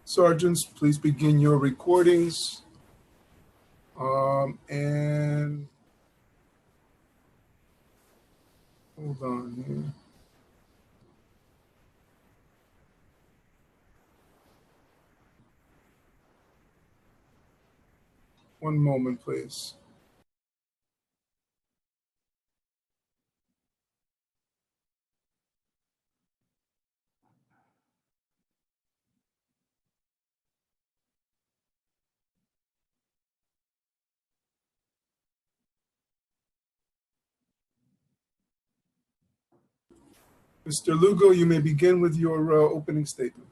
Sergeants, please begin your recordings. And hold on here. One moment, please. Mr. Lugo, you may begin with your opening statement.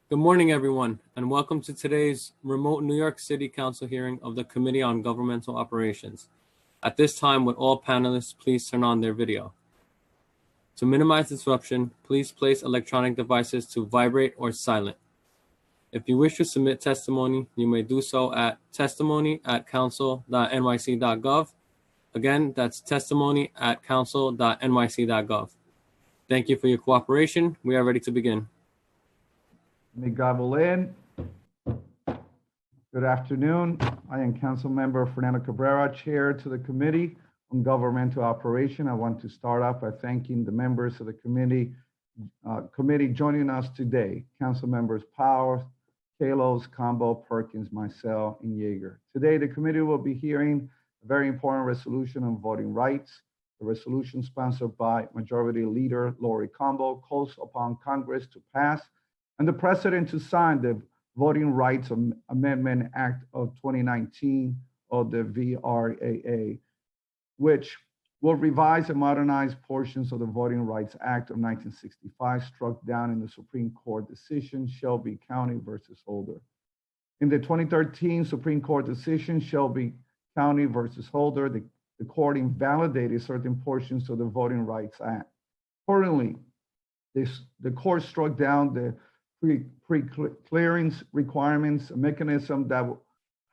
Good morning, everyone, and welcome to today's remote New York City Council hearing of the Committee on Governmental Operations. At this time, would all panelists please turn on their video? To minimize disruption, please place electronic devices to vibrate or silent. If you wish to submit testimony, you may do so at testimony@council.nyc.gov. Again, that's testimony@council.nyc.gov. Thank you for your cooperation. We are ready to begin. May gavel in. Good afternoon. I am Council Member Fernando Cabrera, Chair to the Committee on Governmental Operation. I want to start off by thanking the members of the committee joining us today. Council Members Powers, Kalos, Combo, Perkins, myself, and Yeager. Today, the committee will be hearing a very important resolution on voting rights. The resolution sponsored by Majority Leader Lori Combo calls upon Congress to pass and the President to sign the Voting Rights Amendment Act of 2019, or the VRAA, which will revise and modernize portions of the Voting Rights Act of 1965, struck down in the Supreme Court decision Shelby County versus Holder. In the 2013 Supreme Court decision Shelby County versus Holder, the court invalidated certain portions of the Voting Rights Act. Accordingly, the court struck down the pre-clearance requirements, a mechanism that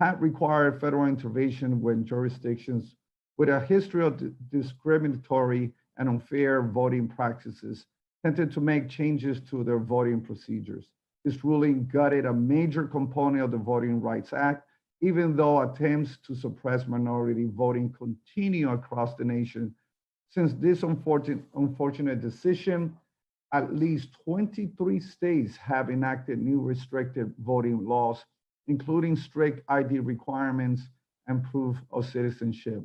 had required federal intervention when jurisdictions with a history of discriminatory and unfair voting practices tended to make changes to their voting procedures. This ruling gutted a major component of the Voting Rights Act, even though attempts to suppress minority voting continue across the nation. Since this unfortunate decision, at least 23 states have enacted new restricted voting laws, including strict ID requirements and proof of citizenship.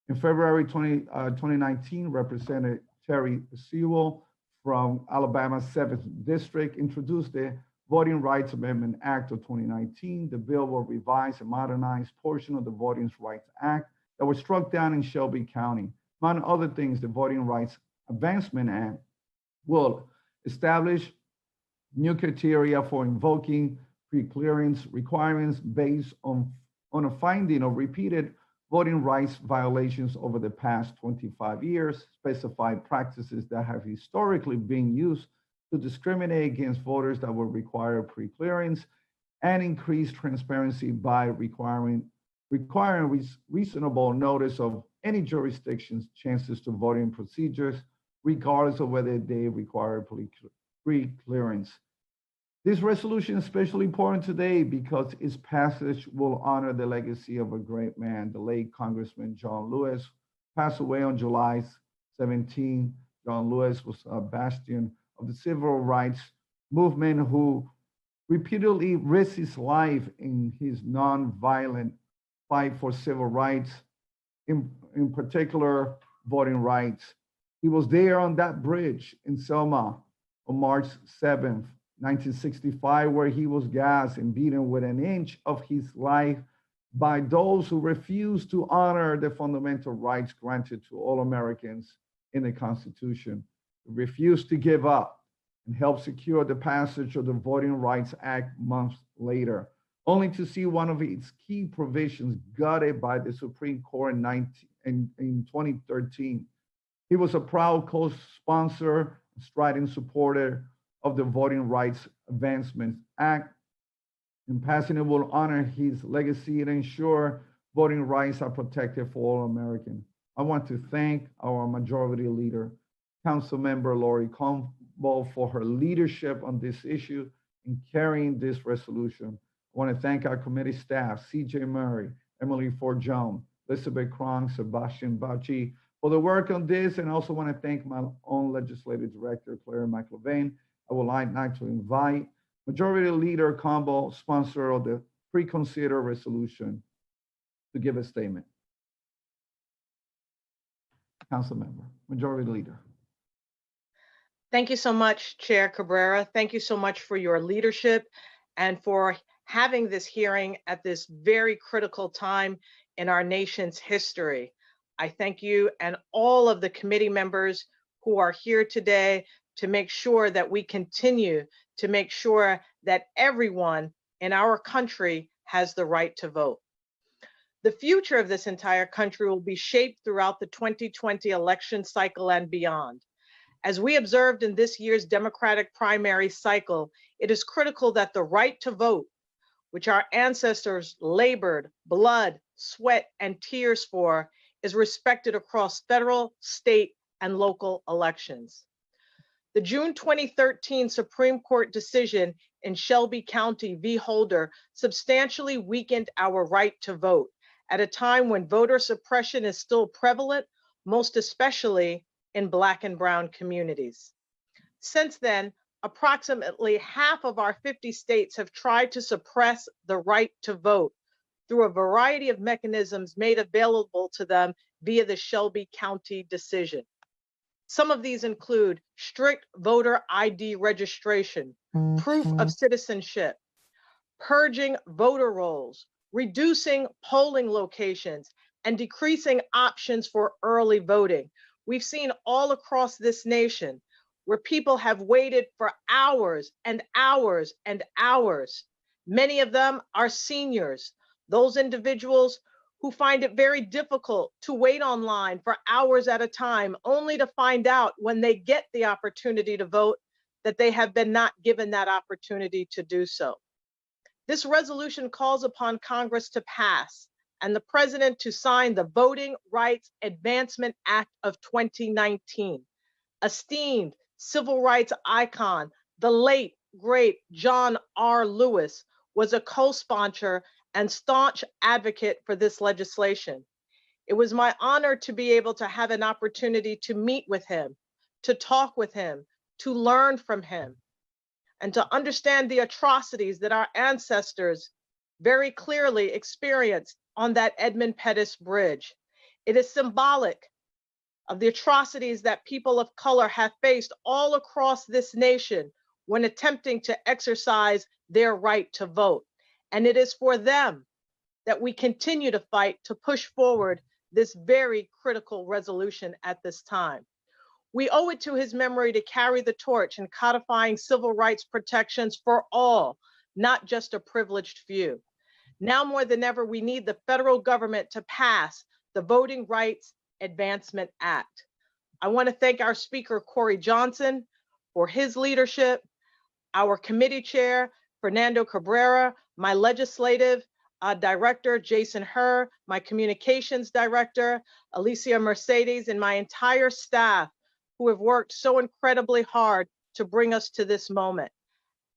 In February 2019, Representative Terry Sewell from Alabama's 7th District introduced the Voting Rights Amendment Act of 2019. The bill will revise and modernize portion of the Voting Rights Act that was struck down in Shelby County. Among other things, the Voting Rights Advancement Act will establish new criteria for invoking pre-clearance requirements based on a finding of repeated voting rights violations over the past 25 years, specified practices that have historically been used to discriminate against voters that will require pre-clearance, and increase transparency by requiring reasonable notice of any jurisdiction's chances to voting procedures, regardless of whether they require pre-clearance. This resolution is especially important today because its passage will honor the legacy of a great man, the late Congressman John Lewis, passed away on July 17. John Lewis was a bastion of the civil rights movement who repeatedly risked his life in his nonviolent fight for civil rights, in particular voting rights. He was there on that bridge in Selma on March 7th, 1965, where he was gassed and beaten with an inch of his life by those who refused to honor the fundamental rights granted to all Americans in the Constitution, refused to give up, and helped secure the passage of the Voting Rights Act months later, only to see one of its key provisions gutted by the Supreme Court in 2013. He was a proud co-sponsor, strident supporter of the Voting Rights Advancement Act. In passing, it will honor his legacy and ensure voting rights are protected for all Americans. I want to thank our Majority Leader, Council Member Lori Combo, for her leadership on this issue in carrying this resolution. I want to thank our committee staff, CJ Murray, Emily Ford Jones, Elizabeth Cron, Sebastian Bacci, for the work on this, and I also want to thank my own legislative director, Claire McLevain. I would like now to invite Majority Leader Combo, sponsor of the pre-considered resolution, to give a statement. Council member, Majority Leader. Thank you so much, Chair Cabrera. Thank you so much for your leadership and for having this hearing at this very critical time in our nation's history. I thank you and all of the committee members who are here today to make sure that we continue to make sure that everyone in our country has the right to vote. The future of this entire country will be shaped throughout the 2020 election cycle and beyond. As we observed in this year's Democratic primary cycle, it is critical that the right to vote, which our ancestors labored, blood, sweat, and tears for, is respected across federal, state, and local elections. The June 2013 Supreme Court decision in Shelby County v. Holder substantially weakened our right to vote at a time when voter suppression is still prevalent, most especially in Black and Brown communities. Since then, approximately half of our 50 states have tried to suppress the right to vote through a variety of mechanisms made available to them via the Shelby County decision. Some of these include strict voter ID registration, proof of citizenship, purging voter rolls, reducing polling locations, and decreasing options for early voting. We've seen all across this nation where people have waited for hours and hours and hours. Many of them are seniors, those individuals who find it very difficult to wait online for hours at a time, only to find out when they get the opportunity to vote that they have been not given that opportunity to do so. This resolution calls upon Congress to pass and the President to sign the Voting Rights Advancement Act of 2019. Esteemed civil rights icon, the late, great John R. Lewis, was a co-sponsor and staunch advocate for this legislation. It was my honor to be able to have an opportunity to meet with him, to talk with him, to learn from him, and to understand the atrocities that our ancestors very clearly experienced on that Edmund Pettus Bridge. It is symbolic of the atrocities that people of color have faced all across this nation when attempting to exercise their right to vote. And it is for them that we continue to fight to push forward this very critical resolution at this time. We owe it to his memory to carry the torch in codifying civil rights protections for all, not just a privileged few. Now more than ever, we need the federal government to pass the Voting Rights Advancement Act. I want to thank our speaker, Corey Johnson, for his leadership, our committee chair, Fernando Cabrera, my legislative director, Jason Herr, my communications director, Alicia Mercedes, and my entire staff who have worked so incredibly hard to bring us to this moment.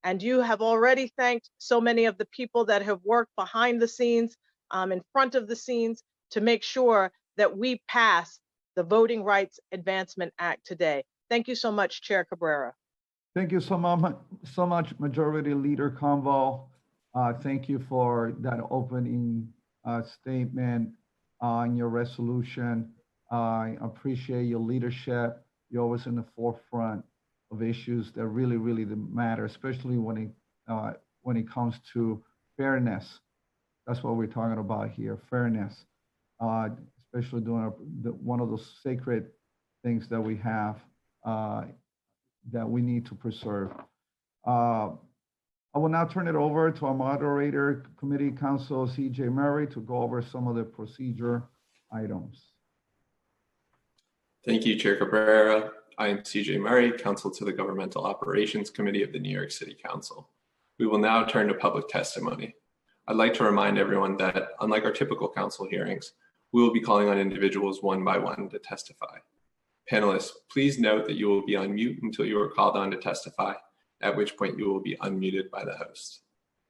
And you have already thanked so many of the people that have worked behind the scenes, in front of the scenes, to make sure that we pass the Voting Rights Advancement Act today. Thank you so much, Chair Cabrera. Thank you so much, Majority Leader Convo. Thank you for that opening statement in your resolution. I appreciate your leadership. You're always in the forefront of issues that really matter, especially when it comes to fairness. That's what we're talking about here, fairness, especially doing one of those sacred things that we have that we need to preserve. I will now turn it over to our moderator, Committee Counsel CJ Murray, to go over some of the procedure items. Thank you, Chair Cabrera. I am CJ Murray, Counsel to the Governmental Operations Committee of the New York City Council. We will now turn to public testimony. I'd like to remind everyone that, unlike our typical council hearings, we will be calling on individuals one by one to testify. Panelists, please note that you will be on mute until you are called on to testify, at which point you will be unmuted by the host.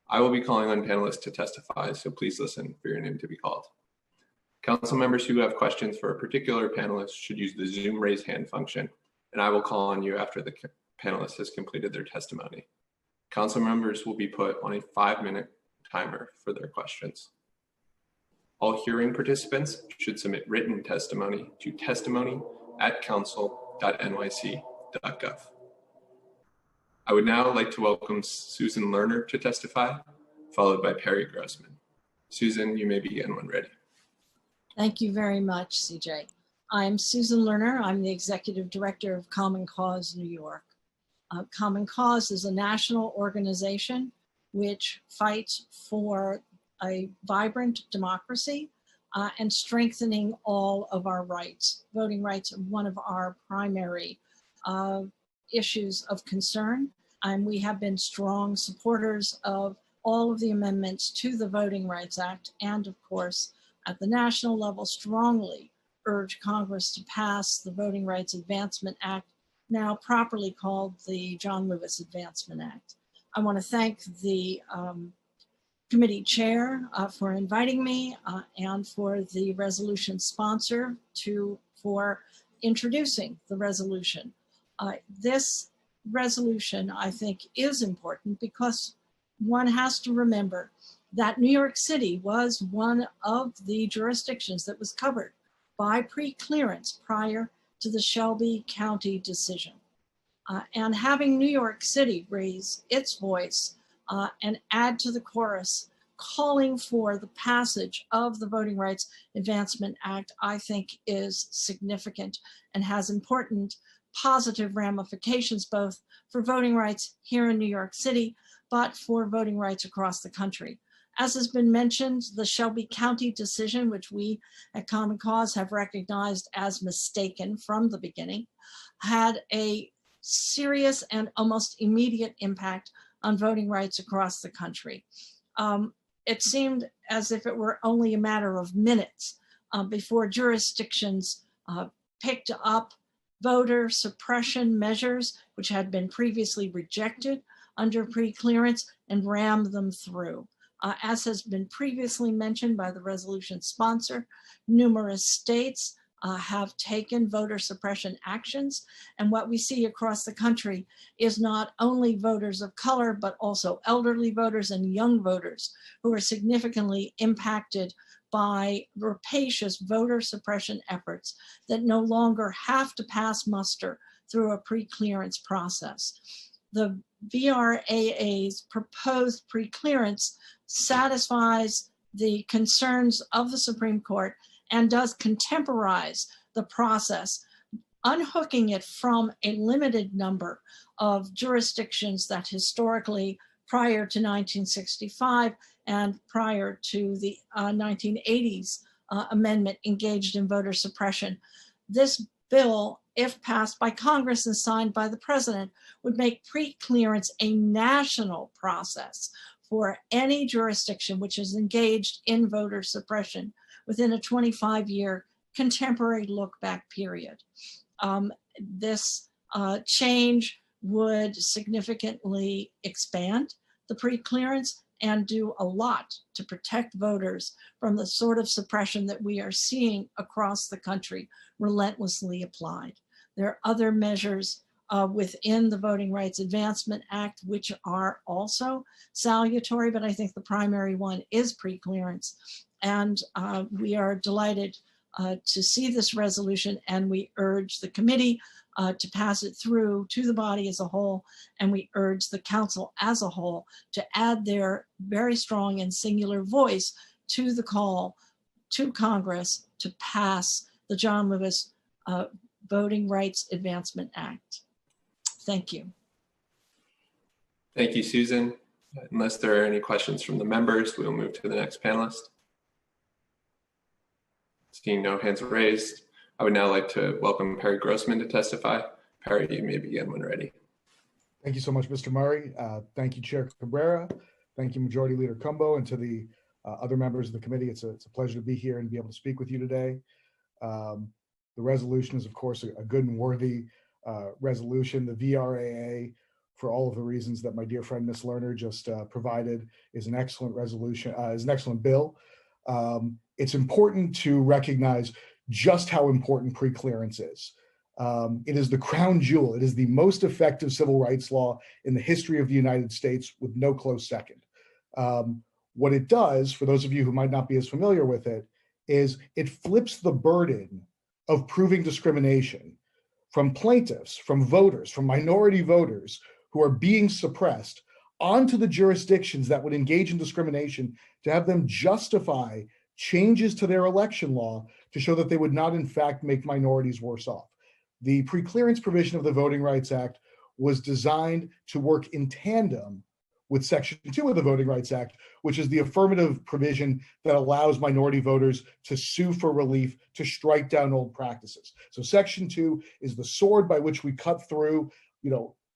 I will be calling on panelists to testify, so please listen for your name to be called. Council members who have questions for a particular panelist should use the Zoom raise hand function, and I will call on you after the panelist has completed their testimony. Council members will be put on a 5-minute timer for their questions. All hearing participants should submit written testimony to testimony@council.nyc.gov. I would now like to welcome Susan Lerner to testify, followed by Perry Grossman. Susan, you may begin when ready. Thank you very much, CJ. I'm Susan Lerner. I'm the Executive Director of Common Cause New York. Common Cause is a national organization which fights for a vibrant democracy and strengthening all of our rights. Voting rights are one of our primary issues of concern, and we have been strong supporters of all of the amendments to the Voting Rights Act, and of course, at the national level, strongly urge Congress to pass the Voting Rights Advancement Act, now properly called the John Lewis Advancement Act. I want to thank the committee chair for inviting me and for the resolution sponsor for introducing the resolution. This resolution, I think, is important because one has to remember that New York City was one of the jurisdictions that was covered by pre-clearance prior to the Shelby County decision. And having New York City raise its voice and add to the chorus, calling for the passage of the Voting Rights Advancement Act, I think is significant and has important positive ramifications, both for voting rights here in New York City, but for voting rights across the country. As has been mentioned, the Shelby County decision, which we at Common Cause have recognized as mistaken from the beginning, had a serious and almost immediate impact on voting rights across the country. It seemed as if it were only a matter of minutes before jurisdictions picked up voter suppression measures, which had been previously rejected under pre-clearance, and rammed them through. As has been previously mentioned by the resolution sponsor, numerous states have taken voter suppression actions. And what we see across the country is not only voters of color, but also elderly voters and young voters who are significantly impacted by rapacious voter suppression efforts that no longer have to pass muster through a pre-clearance process. The VRAA's proposed pre-clearance satisfies the concerns of the Supreme Court and does contemporize the process, unhooking it from a limited number of jurisdictions that historically, prior to 1965 and prior to the 1980s amendment, engaged in voter suppression. This bill, if passed by Congress and signed by the president, would make pre-clearance a national process for any jurisdiction which is engaged in voter suppression within a 25-year contemporary look-back period. This change would significantly expand the pre-clearance and do a lot to protect voters from the sort of suppression that we are seeing across the country relentlessly applied. There are other measures within the Voting Rights Advancement Act which are also salutary, but I think the primary one is pre-clearance. And we are delighted to see this resolution, and we urge the committee to pass it through to the body as a whole, and we urge the council as a whole to add their very strong and singular voice to the call to Congress to pass the John Lewis Voting Rights Advancement Act. Thank you. Thank you, Susan. Unless there are any questions from the members, we'll move to the next panelist. Seeing no hands raised, I would now like to welcome Perry Grossman to testify. Perry, you may begin when ready. Thank you so much, Mr. Murray. Thank you, Chair Cabrera. Thank you, Majority Leader Cumbo, and to the other members of the committee. It's a pleasure to be here and be able to speak with you today. The resolution is, of course, a good and worthy resolution. The VRAA for all of the reasons that my dear friend Ms. Lerner just provided, is an excellent resolution, is an excellent bill. It's important to recognize just how important pre-clearance is. It is the crown jewel. It is the most effective civil rights law in the history of the United States, with no close second. What it does, for those of you who might not be as familiar with it, is it flips the burden of proving discrimination from plaintiffs, from voters, from minority voters who are being suppressed onto the jurisdictions that would engage in discrimination to have them justify changes to their election law to show that they would not in fact make minorities worse off. The pre-clearance provision of the Voting Rights Act was designed to work in tandem with Section 2 of the Voting Rights Act, which is the affirmative provision that allows minority voters to sue for relief, to strike down old practices. So Section 2 is the sword by which we cut through,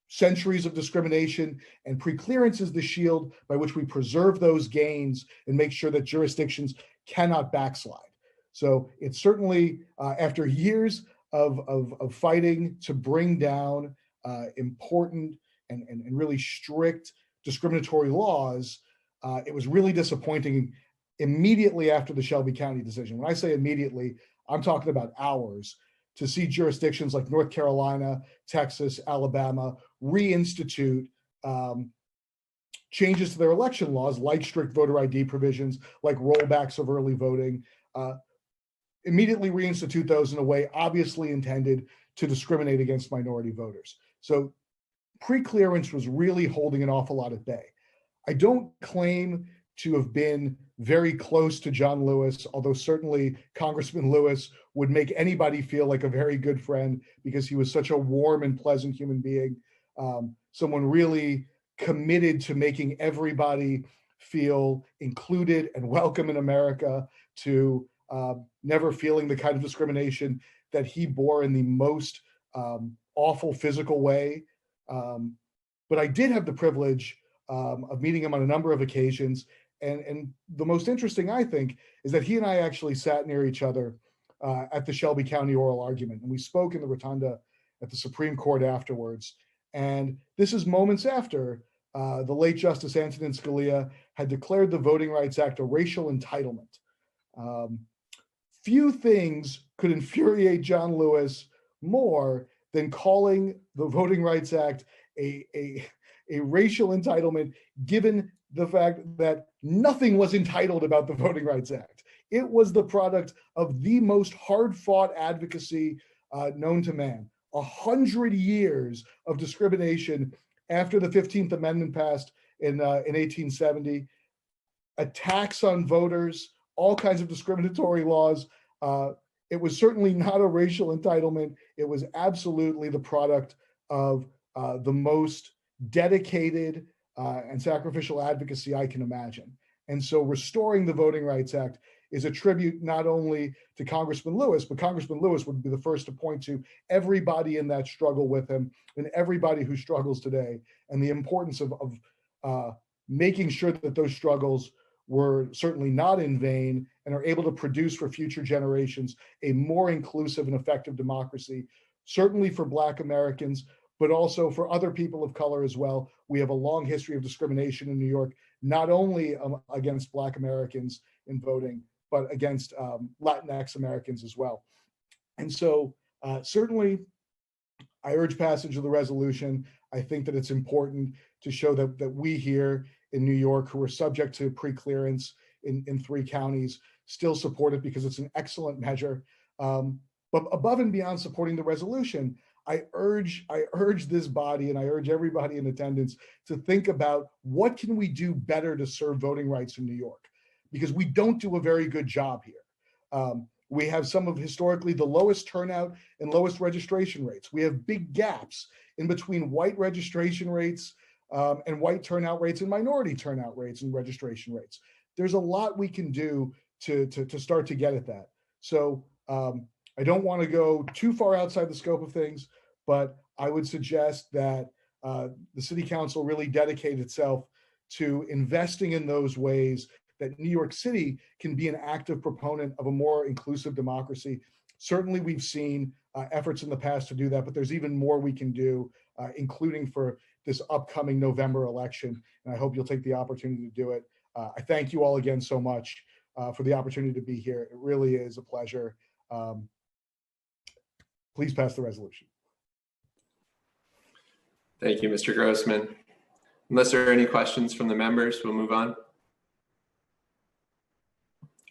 centuries of discrimination, and pre-clearance is the shield by which we preserve those gains and make sure that jurisdictions cannot backslide. So it's certainly, after years of fighting to bring down important and really strict discriminatory laws, it was really disappointing immediately after the Shelby County decision. When I say immediately, I'm talking about hours, to see jurisdictions like North Carolina, Texas, Alabama reinstitute changes to their election laws, like strict voter ID provisions, like rollbacks of early voting, immediately reinstitute those in a way obviously intended to discriminate against minority voters. So pre-clearance was really holding an awful lot at bay. I don't claim to have been very close to John Lewis, although certainly Congressman Lewis would make anybody feel like a very good friend because he was such a warm and pleasant human being, someone really committed to making everybody feel included and welcome in America, to never feeling the kind of discrimination that he bore in the most awful physical way. But I did have the privilege of meeting him on a number of occasions. And the most interesting, I think, is that he and I actually sat near each other at the Shelby County oral argument. And we spoke in the rotunda at the Supreme Court afterwards. And this is moments after the late Justice Antonin Scalia had declared the Voting Rights Act a racial entitlement. Few things could infuriate John Lewis more than calling the Voting Rights Act a racial entitlement, given the fact that nothing was entitled about the Voting Rights Act. It was the product of the most hard-fought advocacy known to man. 100 years of discrimination after the 15th Amendment passed in 1870, attacks on voters, all kinds of discriminatory laws. It was certainly not a racial entitlement. It was absolutely the product of the most dedicated and sacrificial advocacy I can imagine. And so restoring the Voting Rights Act is a tribute not only to Congressman Lewis, but Congressman Lewis would be the first to point to everybody in that struggle with him and everybody who struggles today, and the importance of making sure that those struggles were certainly not in vain and are able to produce for future generations a more inclusive and effective democracy, certainly for Black Americans, but also for other people of color as well. We have a long history of discrimination in New York, not only against Black Americans in voting, but against Latinx Americans as well. And so certainly I urge passage of the resolution. I think that it's important to show that we here in New York, who are subject to pre-clearance in 3 counties, still support it because it's an excellent measure. But above and beyond supporting the resolution, I urge this body, and I urge everybody in attendance, to think about what can we do better to serve voting rights in New York, because we don't do a very good job here. We have some of historically the lowest turnout and lowest registration rates. We have big gaps in between white registration rates and white turnout rates and minority turnout rates and registration rates. There's a lot we can do to start to get at that. So I don't want to go too far outside the scope of things, but I would suggest that the City Council really dedicate itself to investing in those ways that New York City can be an active proponent of a more inclusive democracy. Certainly we've seen efforts in the past to do that, but there's even more we can do, including for this upcoming November election. And I hope you'll take the opportunity to do it. I thank you all again so much for the opportunity to be here. It really is a pleasure. Please pass the resolution. Thank you, Mr. Grossman. Unless there are any questions from the members, we'll move on.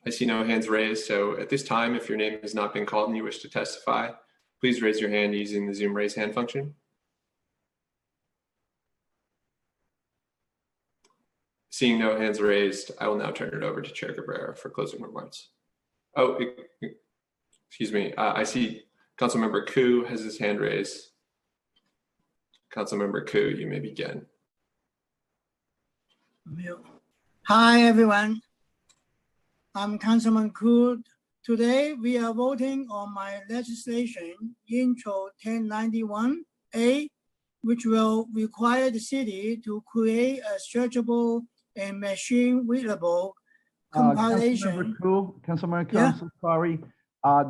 I see no hands raised, so at this time, if your name has not been called and you wish to testify, please raise your hand using the Zoom raise hand function. Seeing no hands raised, I will now turn it over to Chair Cabrera for closing remarks. Oh, excuse me. I see Councilmember Koo has his hand raised. Councilmember Koo, you may begin. Hi, everyone. I'm Councilman Koo. Today, we are voting on my legislation, Intro 1091A, which will require the city to create a searchable and machine-readable compilation. Councilmember Koo, Yeah. I'm so sorry.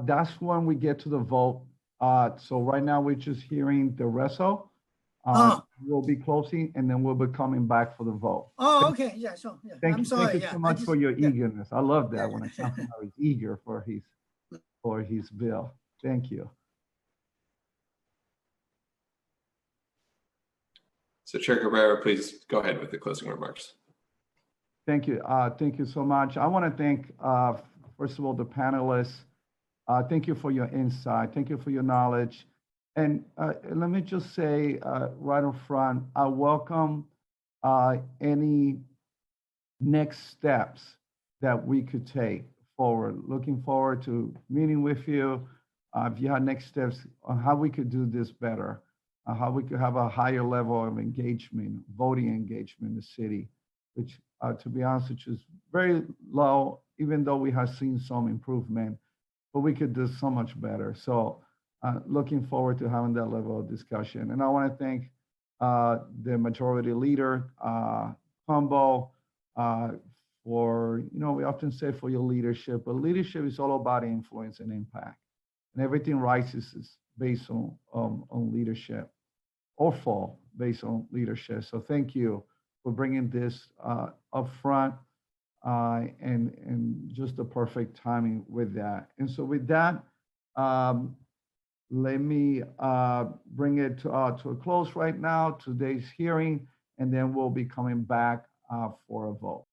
That's when we get to the vote. So right now, we're just hearing the reso. We'll be closing, and then we'll be coming back for the vote. Oh, okay. Yeah, so yeah. I'm sorry. Thank you so much for your eagerness. I love that when a councilman is eager for his bill. Thank you. So Chair Cabrera, please go ahead with the closing remarks. Thank you. Thank you so much. I want to thank, first of all, the panelists. Thank you for your insight. Thank you for your knowledge. And let me just say right up front, I welcome any next steps that we could take forward. Looking forward to meeting with you. If you have next steps on how we could do this better, how we could have a higher level of engagement, voting engagement in the city, which to be honest, which is very low, even though we have seen some improvement, but we could do so much better. So looking forward to having that level of discussion. And I want to thank the majority leader, Humble, for, we often say for your leadership, but leadership is all about influence and impact. And everything rises is based on leadership or fall based on leadership. So thank you for bringing this up front and just the perfect timing with that. And so with that, let me bring it to a close right now, today's hearing, and then we'll be coming back for a vote.